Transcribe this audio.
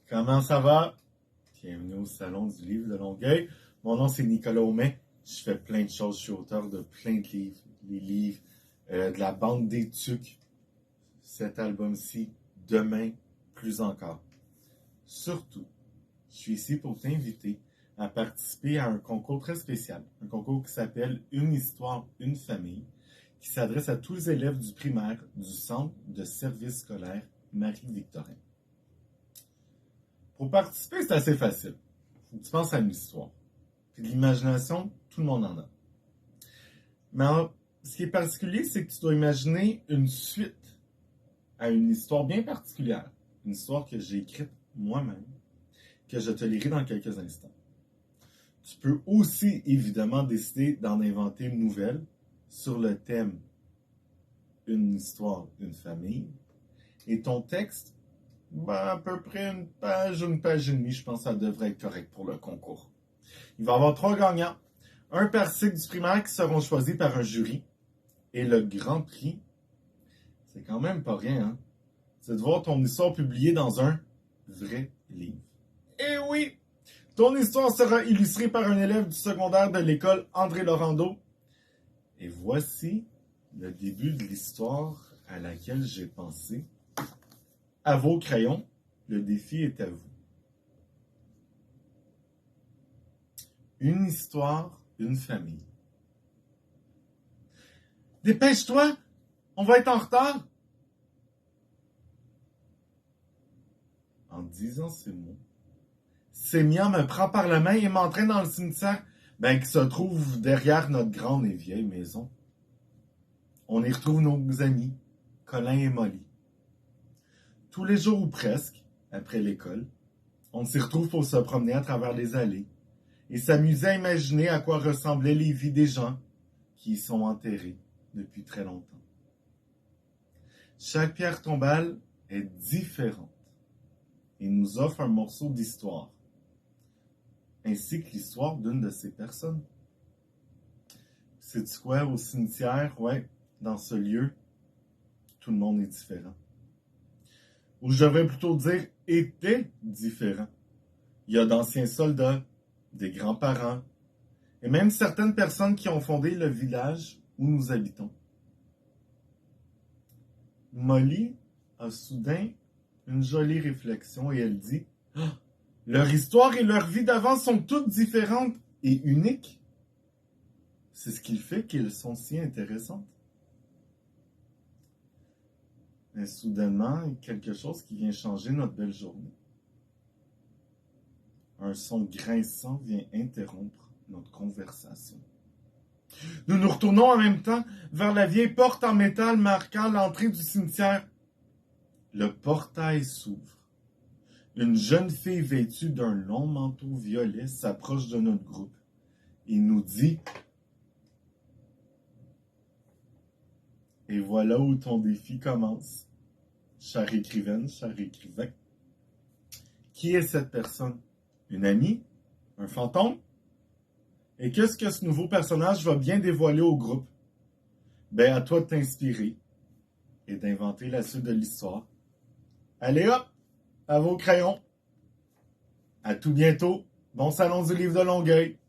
Comment ça va? Bienvenue au Salon du Livre de Longueuil. Mon nom, c'est Nicolas Aumet. Je fais plein de choses. Je suis auteur de plein de livres. Les livres, de la bande des Tucs. Cet album-ci, demain, plus encore. Surtout, je suis ici pour t'inviter à participer à un concours très spécial. Un concours qui s'appelle Une histoire, une famille, qui s'adresse à tous les élèves du primaire du Centre de service scolaire Marie-Victorin. Pour participer, c'est assez facile. Faut que tu penses à une histoire. Puis de l'imagination, tout le monde en a. Mais ce qui est particulier, c'est que tu dois imaginer une suite à une histoire bien particulière. Une histoire que j'ai écrite moi-même, que je te lirai dans quelques instants. Tu peux aussi, évidemment, décider d'en inventer une nouvelle sur le thème Une histoire, une famille. Et ton texte, à peu près une page et demie, je pense que ça devrait être correct pour le concours. Il va y avoir 3 gagnants. Un par cycle du primaire qui seront choisis par un jury. Et le grand prix, c'est quand même pas rien, hein? C'est de voir ton histoire publiée dans un vrai livre. Et oui! Ton histoire sera illustrée par un élève du secondaire de l'école André Laurando. Et voici le début de l'histoire à laquelle j'ai pensé. À vos crayons, le défi est à vous. Une histoire, une famille. Dépêche-toi, on va être en retard. En disant ces mots, Sémia me prend par la main et m'entraîne dans le cimetière, qui se trouve derrière notre grande et vieille maison. On y retrouve nos amis, Colin et Molly. Tous les jours ou presque, après l'école, on s'y retrouve pour se promener à travers les allées et s'amuser à imaginer à quoi ressemblaient les vies des gens qui y sont enterrés depuis très longtemps. Chaque pierre tombale est différente et nous offre un morceau d'histoire, ainsi que l'histoire d'une de ces personnes. Sais-tu quoi, au cimetière, dans ce lieu, tout le monde est différent. Ou je devrais plutôt dire était différent. Il y a d'anciens soldats, des grands-parents, et même certaines personnes qui ont fondé le village où nous habitons. Molly a soudain une jolie réflexion et elle dit « Leur histoire et leur vie d'avant sont toutes différentes et uniques. C'est ce qui fait qu'elles sont si intéressantes. » Mais soudainement, il y a quelque chose qui vient changer notre belle journée. Un son grinçant vient interrompre notre conversation. Nous nous retournons en même temps vers la vieille porte en métal marquant l'entrée du cimetière. Le portail s'ouvre. Une jeune fille vêtue d'un long manteau violet s'approche de notre groupe et nous dit « Et voilà où ton défi commence. Chère écrivaine, cher écrivain. Qui est cette personne? Une amie? Un fantôme? Et qu'est-ce que ce nouveau personnage va bien dévoiler au groupe? À toi de t'inspirer et d'inventer la suite de l'histoire. Allez hop, à vos crayons. À tout bientôt. Bon salon du livre de Longueuil.